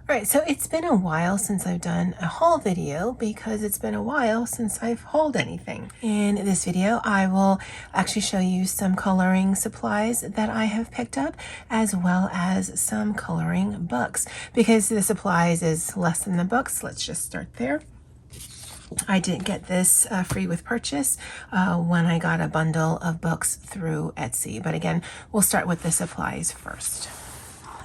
All right, so it's been a while since I've done a haul video because it's been a while since I've hauled anything. In this video, I will actually show you some coloring supplies that I have picked up, as well as some coloring books. Because the supplies is less than the books, let's just start there. I did get this free with purchase when I got a bundle of books through Etsy. But again, we'll start with the supplies first.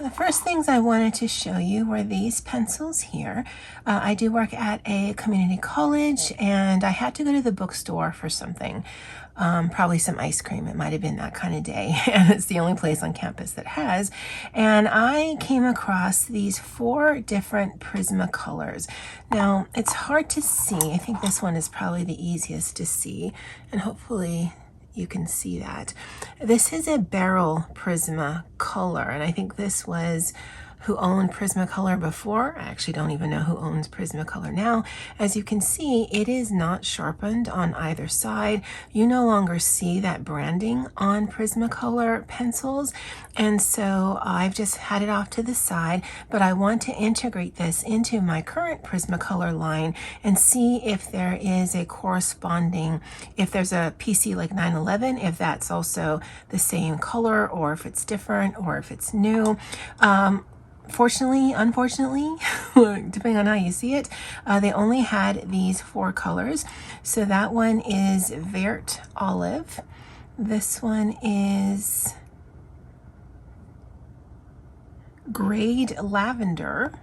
The first things I wanted to show you were these pencils here. I do work at a community college and I had to go to the bookstore for something, probably some ice cream. It might have been that kind of day, and it's the only place on campus that has. And I came across these 4 different Prismacolors. Now, it's hard to see. I think this one is probably the easiest to see, and hopefully you can see that. This is a barrel Prismacolor, and I think this was who owned Prismacolor before. I actually don't even know who owns Prismacolor now. As you can see, it is not sharpened on either side. You no longer see that branding on Prismacolor pencils, and so I've just had it off to the side, but I want to integrate this into my current Prismacolor line and see if there is a corresponding, if there's a PC like 911, if that's also the same color, or if it's different, or if it's new. Fortunately, unfortunately, depending on how you see it, they only had these 4 colors. So that one is Vert Olive. This one is Grade Lavender.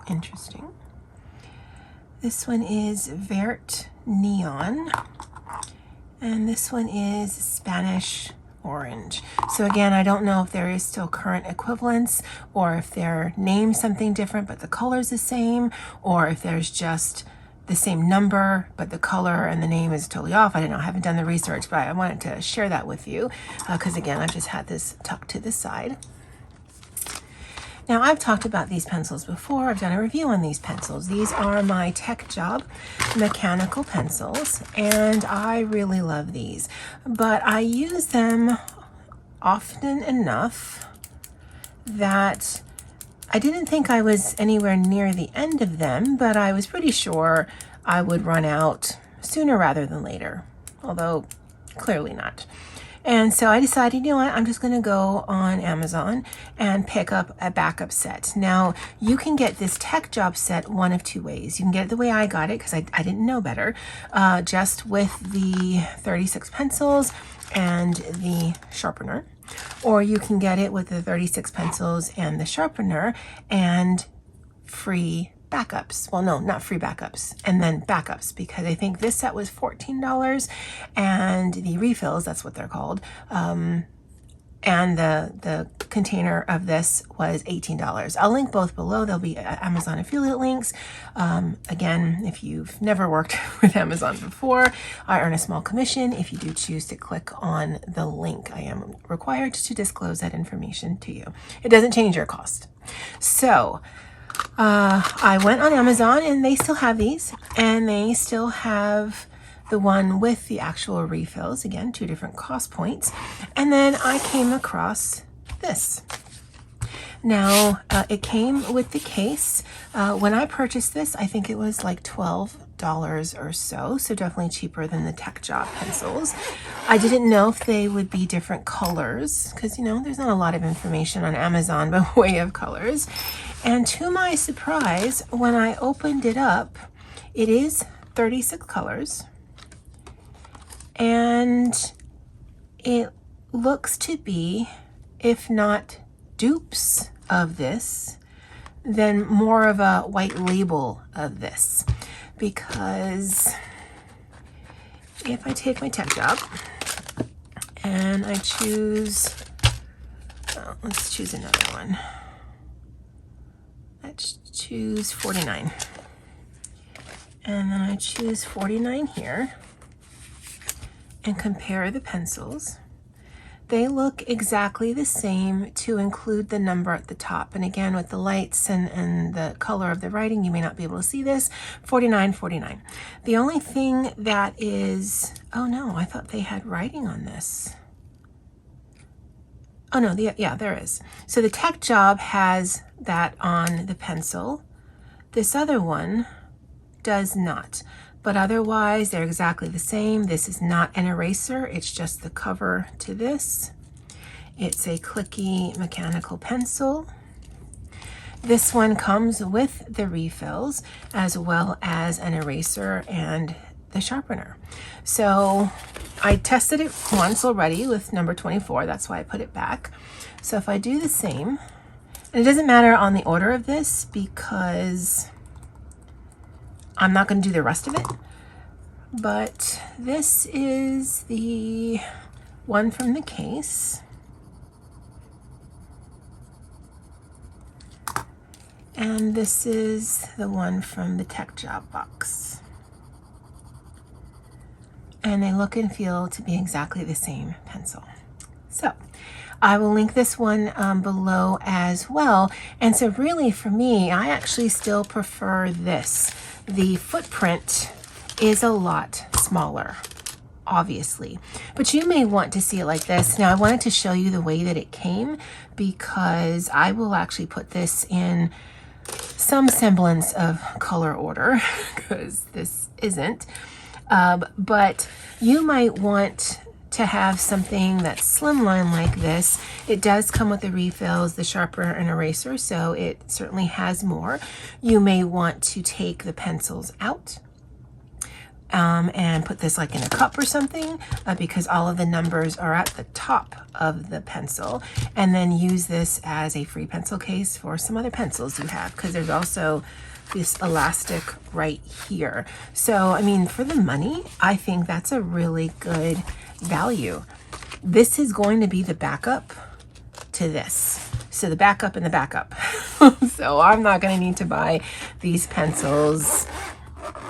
Interesting. This one is Vert Neon. And this one is Spanish Orange. So again, I don't know if there is still current equivalents, or if they're named something different but the color's the same, or if there's just the same number but the color and the name is totally off. I don't know, I haven't done the research, but I wanted to share that with you because again, I've just had this tucked to the side. Now, I've talked about these pencils before. I've done a review on these pencils. These are my Tech Job mechanical pencils, and I really love these. But I use them often enough that I didn't think I was anywhere near the end of them, but I was pretty sure I would run out sooner rather than later, although clearly not. And so I decided, you know what, I'm just going to go on Amazon and pick up a backup set. Now, you can get this Tech Job set one of 2 ways. You can get it the way I got it, because I didn't know better, just with the 36 pencils and the sharpener. Or you can get it with the 36 pencils and the sharpener and free backups. Well, no, not free backups, and then backups, because I think this set was $14 and the refills, that's what they're called, and the container of this was $18. I'll link both below. There'll be Amazon affiliate links. Again, if you've never worked with Amazon before, I earn a small commission if you do choose to click on the link. I am required to disclose that information to you. It doesn't change your cost. So I went on Amazon and they still have these, and they still have the one with the actual refills. Again, 2 different cost points. And then I came across this. Now, it came with the case. When I purchased this, I think it was like $12 or so definitely cheaper than the Tech Job pencils. I didn't know if they would be different colors, because, you know, there's not a lot of information on Amazon by way of colors. And to my surprise, when I opened it up, it is 36 colors. And it looks to be, if not dupes of this, then more of a white label of this. Because if I take my Tech Job and I choose, let's choose another one. Let's choose 49. And then I choose 49 here and compare the pencils. They look exactly the same to include the number at the top. And again, with the lights and the color of the writing, you may not be able to see this, 49.49. The only thing that is, oh no, I thought they had writing on this. Oh no, yeah, there is. So the Tech Job has that on the pencil. This other one does not, but otherwise they're exactly the same. This is not an eraser, it's just the cover to this. It's a clicky mechanical pencil. This one comes with the refills as well as an eraser and the sharpener. So I tested it once already with number 24, that's why I put it back. So if I do the same, and it doesn't matter on the order of this because I'm not going to do the rest of it, but this is the one from the case. And this is the one from the Tech Job box. And they look and feel to be exactly the same pencil. So I will link this one below as well. And so really for me, I actually still prefer this. The footprint is a lot smaller, obviously, but you may want to see it like this. Now I wanted to show you the way that it came because I will actually put this in some semblance of color order because this isn't, but you might want to have something that's slimline like this. It does come with the refills, the sharpener and eraser, so it certainly has more. You may want to take the pencils out and put this like in a cup or something because all of the numbers are at the top of the pencil, and then use this as a free pencil case for some other pencils you have, because there's also this elastic right here. So I mean, for the money, I think that's a really good value. This is going to be the backup to this. So the backup and the backup. So I'm not going to need to buy these pencils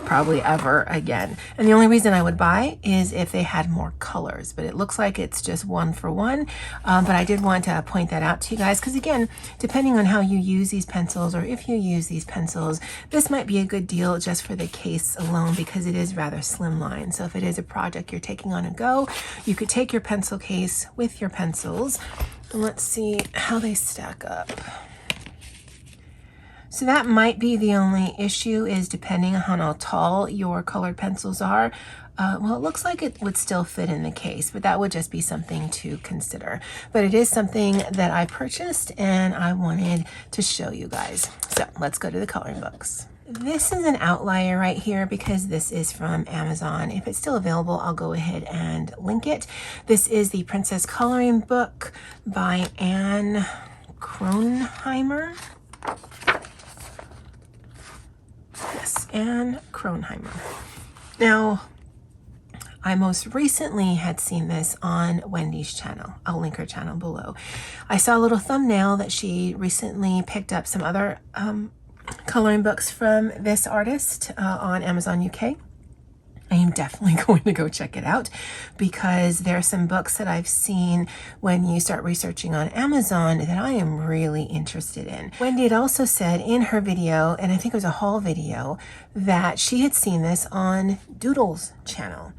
probably ever again. And the only reason I would buy is if they had more colors, but it looks like it's just one for one. But I did want to point that out to you guys because again, depending on how you use these pencils, or if you use these pencils, this might be a good deal just for the case alone because it is rather slimline. So if it is a project you're taking on a go, you could take your pencil case with your pencils. And let's see how they stack up. So that might be the only issue, is depending on how tall your colored pencils are. Well, it looks like it would still fit in the case, but that would just be something to consider. But it is something that I purchased and I wanted to show you guys. So let's go to the coloring books. This is an outlier right here because this is from Amazon. If it's still available, I'll go ahead and link it. This is the Princess Coloring Book by Anne Kronheimer. Yes, Anne Kronheimer. Now, I most recently had seen this on Wendy's channel. I'll link her channel below. I saw a little thumbnail that she recently picked up some other coloring books from this artist on Amazon UK. I am definitely going to go check it out because there are some books that I've seen when you start researching on Amazon that I am really interested in. Wendy had also said in her video, and I think it was a haul video, that she had seen this on Doodle's channel.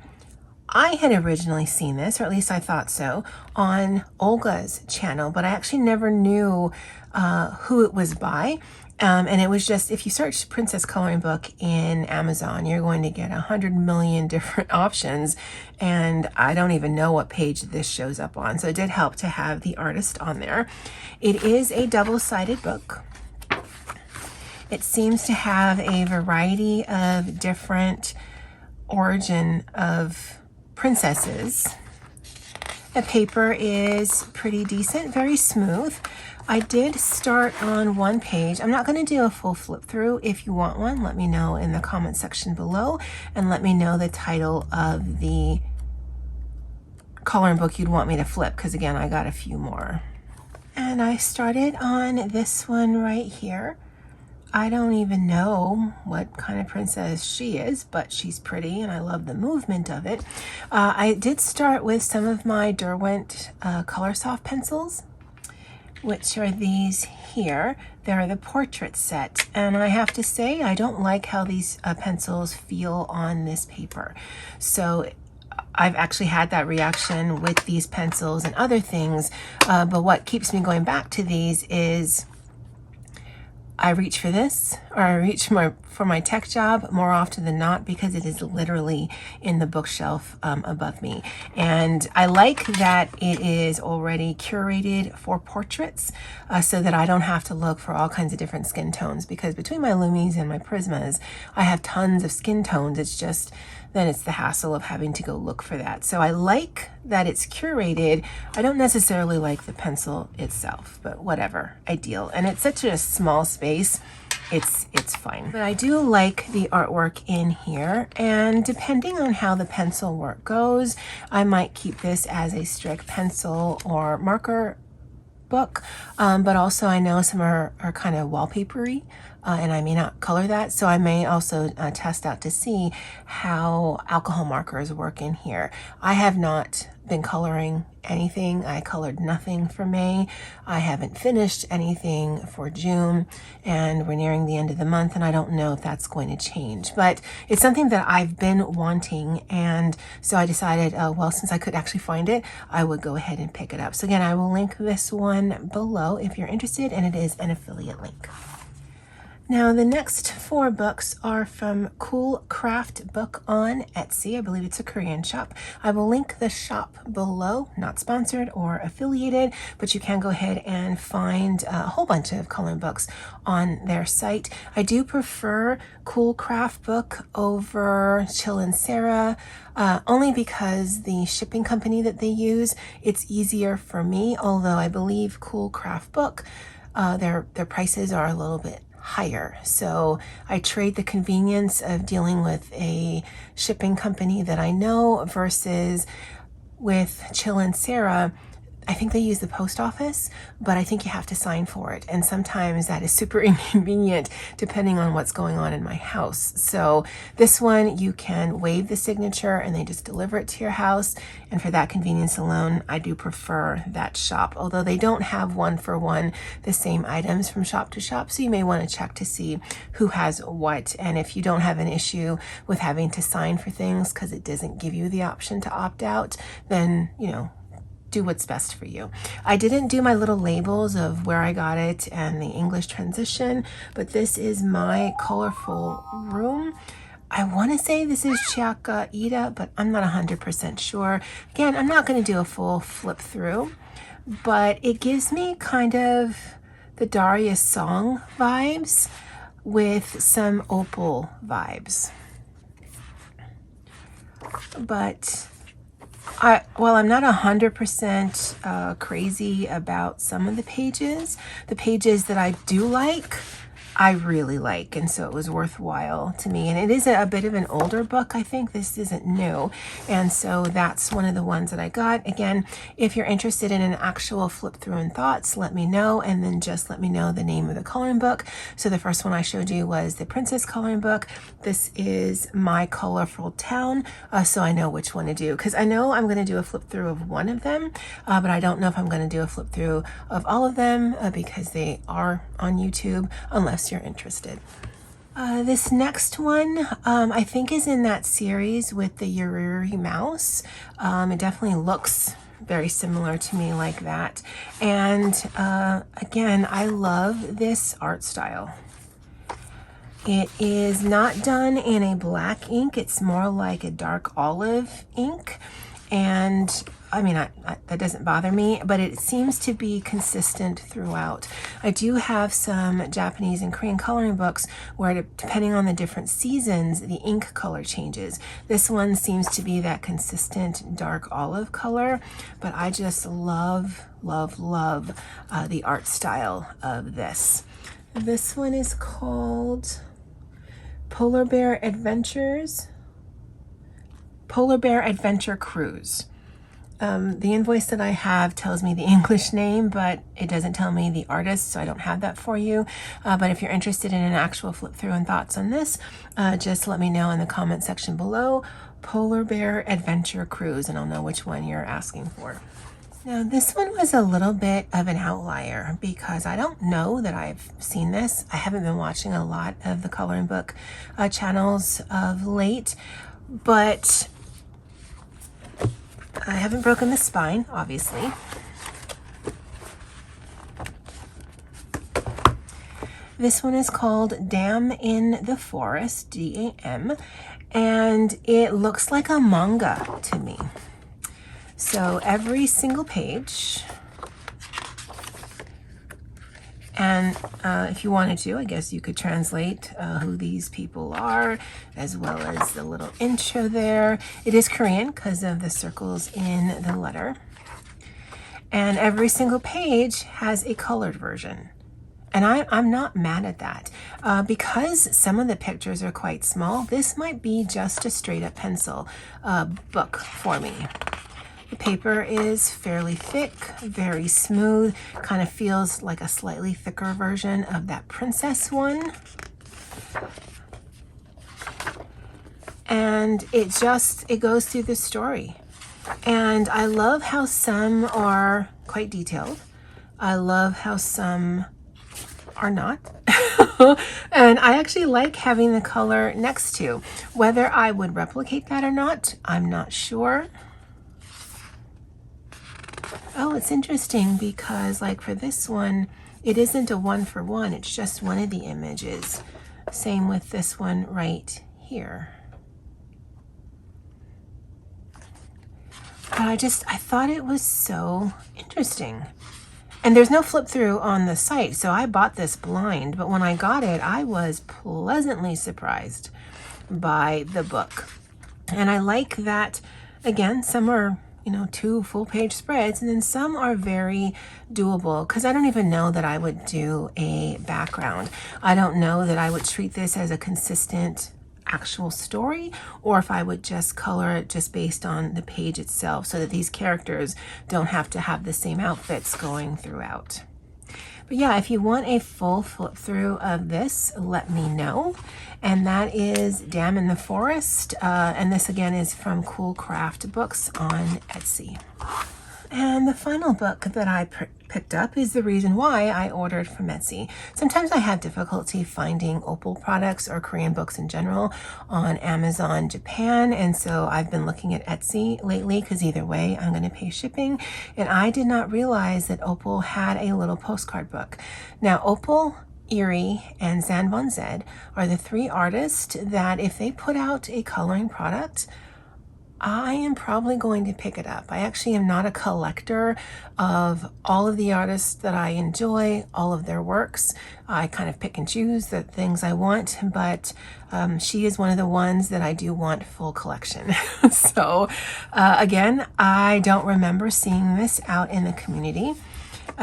I had originally seen this, or at least I thought so, on Olga's channel, but I actually never knew who it was by. And it was just, if you search Princess Coloring Book in Amazon, you're going to get 100 million different options. And I don't even know what page this shows up on. So it did help to have the artist on there. It is a double-sided book. It seems to have a variety of different origin of princesses. The paper is pretty decent, very smooth. I did start on one page. I'm not going to do a full flip through. If you want one, let me know in the comment section below, and let me know the title of the coloring book you'd want me to flip, because again, I got a few more. And I started on this one right here. I don't even know what kind of princess she is, but she's pretty and I love the movement of it. I did start with some of my Derwent Color Soft pencils, which are these here. They're the portrait set, and I have to say I don't like how these pencils feel on this paper. So I've actually had that reaction with these pencils and other things, but what keeps me going back to these is I reach for this, or I reach for my tech job more often than not because it is literally in the bookshelf above me. And I like that it is already curated for portraits so that I don't have to look for all kinds of different skin tones, because between my Lumis and my Prismas, I have tons of skin tones. It's just then it's the hassle of having to go look for that. So I like that it's curated. I don't necessarily like the pencil itself, but whatever, ideal. And it's such a small space, it's fine. But I do like the artwork in here, and depending on how the pencil work goes, I might keep this as a strict pencil or marker book, but also I know some are kind of wallpapery, and I may not color that, so I may also test out to see how alcohol markers work in here. I have not been coloring anything. I colored nothing for May. I haven't finished anything for June, and we're nearing the end of the month, and I don't know if that's going to change, but it's something that I've been wanting, and so I decided, well, since I could actually find it, I would go ahead and pick it up. So again, I will link this one below if you're interested, and it is an affiliate link. Now, the next 4 books are from Cool Craft Book on Etsy. I believe it's a Korean shop. I will link the shop below, not sponsored or affiliated, but you can go ahead and find a whole bunch of coloring books on their site. I do prefer Cool Craft Book over Chill and Sarah, only because the shipping company that they use, it's easier for me, although I believe Cool Craft Book, their prices are a little bit higher. So I trade the convenience of dealing with a shipping company that I know versus with Chill and Sarah. I think they use the post office, but I think you have to sign for it. And sometimes that is super inconvenient depending on what's going on in my house. So this one, you can waive the signature and they just deliver it to your house. And for that convenience alone, I do prefer that shop, although they don't have one for one the same items from shop to shop. So you may want to check to see who has what. And if you don't have an issue with having to sign for things because it doesn't give you the option to opt out, then, you know, do what's best for you. I didn't do my little labels of where I got it and the English transition, but this is my colorful room. I want to say this is Chiaka Ida, but I'm not 100% sure. Again, I'm not going to do a full flip through, but it gives me kind of the Darius song vibes with some Opal vibes. But while I'm not 100% crazy about some of the pages that I do like, I really like, and so it was worthwhile to me. And it is a bit of an older book. I think this isn't new, and so that's one of the ones that I got. Again, if you're interested in an actual flip through and thoughts, let me know, and then just let me know the name of the coloring book. So the first one I showed you was the Princess coloring book. This is My Colorful Town, so I know which one to do, because I know I'm going to do a flip through of one of them, but I don't know if I'm going to do a flip through of all of them because they are on YouTube, unless you're interested. This next one, I think is in that series with the Yuriri mouse. It definitely looks very similar to me like that. And again, I love this art style. It is not done in a black ink. It's more like a dark olive ink. And I mean, that doesn't bother me, but it seems to be consistent throughout. I do have some Japanese and Korean coloring books where, depending on the different seasons, the ink color changes. This one seems to be that consistent dark olive color, but I just love, love, love the art style of this. This one is called Polar Bear Adventure Cruise. The invoice that I have tells me the English name, but it doesn't tell me the artist, so I don't have that for you. But if you're interested in an actual flip through and thoughts on this, just let me know in the comment section below. Polar Bear Adventure Cruise, and I'll know which one you're asking for. Now, this one was a little bit of an outlier because I don't know that I've seen this. I haven't been watching a lot of the coloring book channels of late, but I haven't broken the spine, obviously. This one is called Dam in the Forest, D-A-M, and it looks like a manga to me. So every single page, and if you wanted to, I guess you could translate who these people are, as well as the little intro there. It is Korean because of the circles in the letter. And every single page has a colored version. And I'm not mad at that. Because some of the pictures are quite small, this might be just a straight up pencil book for me. The paper is fairly thick, very smooth, kind of feels like a slightly thicker version of that princess one. And it goes through the story. And I love how some are quite detailed. I love how some are not. And I actually like having the color next to. Whether I would replicate that or not, I'm not sure. Oh, it's interesting because like for this one, it isn't a 1-for-1, it's just one of the images. Same with this one right here. But I thought it was so interesting. And there's no flip through on the site, so I bought this blind, but when I got it, I was pleasantly surprised by the book. And I like that, again, some are 2 full-page spreads, and then some are very doable, because I don't even know that I would do a background. I don't know that I would treat this as a consistent actual story, or if I would just color it just based on the page itself, so that these characters don't have to have the same outfits going throughout. But yeah, if you want a full flip through of this, let me know. And that is Dam in the Forest. And this again is from Cool Craft Books on Etsy. And the final book that I picked up is the reason why I ordered from Etsy. Sometimes I have difficulty finding Opal products or Korean books in general on Amazon Japan, and so I've been looking at Etsy lately because either way I'm going to pay shipping, and I did not realize that Opal had a little postcard book. Now Opal, Erie, and Zan Von Zed are the 3 artists that if they put out a coloring product, I am probably going to pick it up. I actually am not a collector of all of the artists that I enjoy, all of their works. I kind of pick and choose the things I want, but she is one of the ones that I do want full collection. So again, I don't remember seeing this out in the community.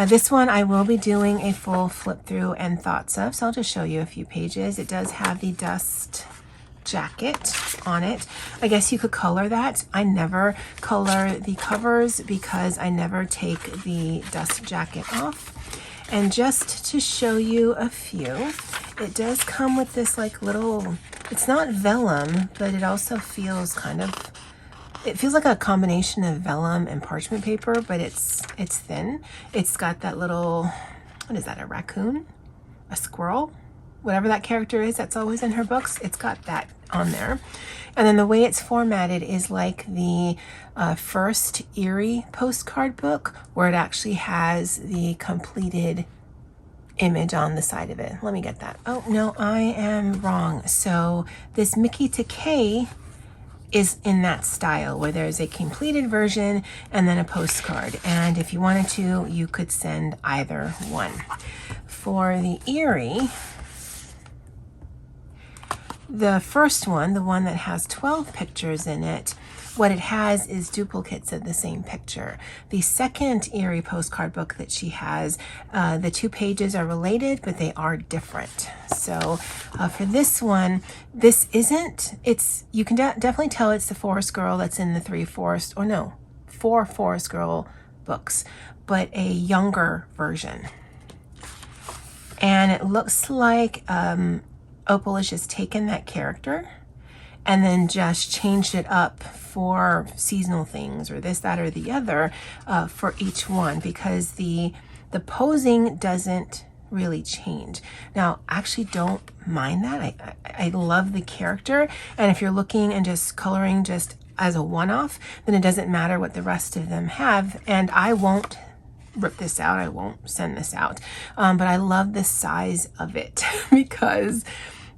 This one I will be doing a full flip through and thoughts of, so I'll just show you a few pages. It does have the dust jacket on it. I guess you could color that. I never color the covers because I never take the dust jacket off. And just to show you a few, it does come with this like little, it's not vellum, but it also feels it feels like a combination of vellum and parchment paper, but it's thin. It's got that little, what is that, a raccoon? A squirrel? Whatever that character is that's always in her books, it's got that on there. And then the way it's formatted is like the first Erie postcard book, where it actually has the completed image on the side of it. Let me get that. Oh no, I am wrong. So this Mickey to K is in that style where there's a completed version and then a postcard. And if you wanted to, you could send either one. For the Erie, the first one, the one that has 12 pictures in it, what it has is duplicates of the same picture. The second Erie postcard book that she has, the 2 pages are related, but they are different. So for this one, this isn't, you can definitely tell it's the Forest Girl that's in the 4 Forest Girl books, but a younger version. And it looks like Opal has just taken that character and then just changed it up for seasonal things or this, that, or the other for each one, because the posing doesn't really change. Now, I actually don't mind that. I love the character, and if you're looking and just coloring just as a one-off, then it doesn't matter what the rest of them have, and I won't rip this out. I won't send this out. But I love the size of it because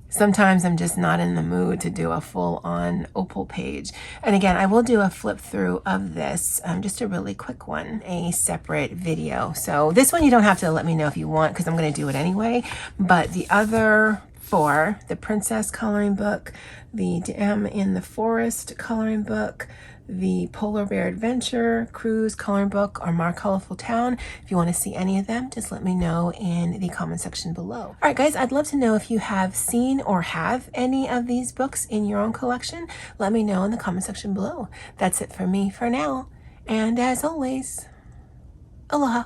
sometimes I'm just not in the mood to do a full-on Opal page. And again, I will do a flip through of this, just a really quick one, a separate video. So this one you don't have to let me know if you want, because I'm going to do it anyway. But the other four, the Princess coloring book, the Dam in the Forest coloring book, the Polar Bear Adventure Cruise coloring book, or My Colorful Town. If you want to see any of them, just let me know in the comment section below. All right, guys, I'd love to know if you have seen or have any of these books in your own collection. Let me know in the comment section below. That's it for me for now. And as always, aloha.